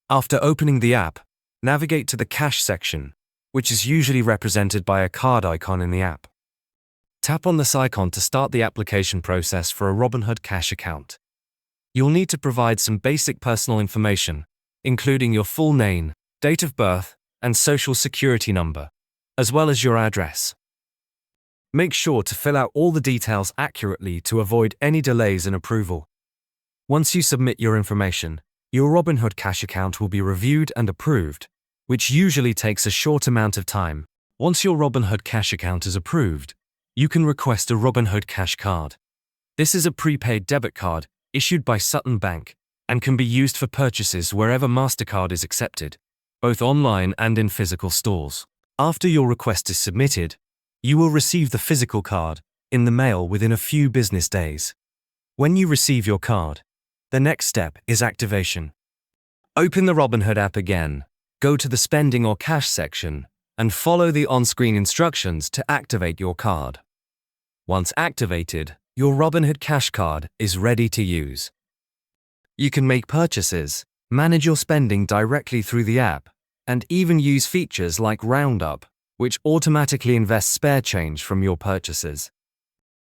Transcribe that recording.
After opening the app, navigate to the Cash section, which is usually represented by a card icon in the app. Tap on this icon to start the application process for a Robinhood Cash account. You'll need to provide some basic personal information, including your full name, date of birth, and social security number, as well as your address. Make sure to fill out all the details accurately to avoid any delays in approval. Once you submit your information, your Robinhood Cash account will be reviewed and approved, which usually takes a short amount of time. Once your Robinhood Cash account is approved, you can request a Robinhood Cash Card. This is a prepaid debit card issued by Sutton Bank and can be used for purchases wherever MasterCard is accepted, both online and in physical stores. After your request is submitted, you will receive the physical card in the mail within a few business days. When you receive your card, the next step is activation. Open the Robinhood app again, go to the Spending or Cash section, and follow the on-screen instructions to activate your card. Once activated, your Robinhood Cash Card is ready to use. You can make purchases, manage your spending directly through the app, and even use features like Roundup, which automatically invests spare change from your purchases.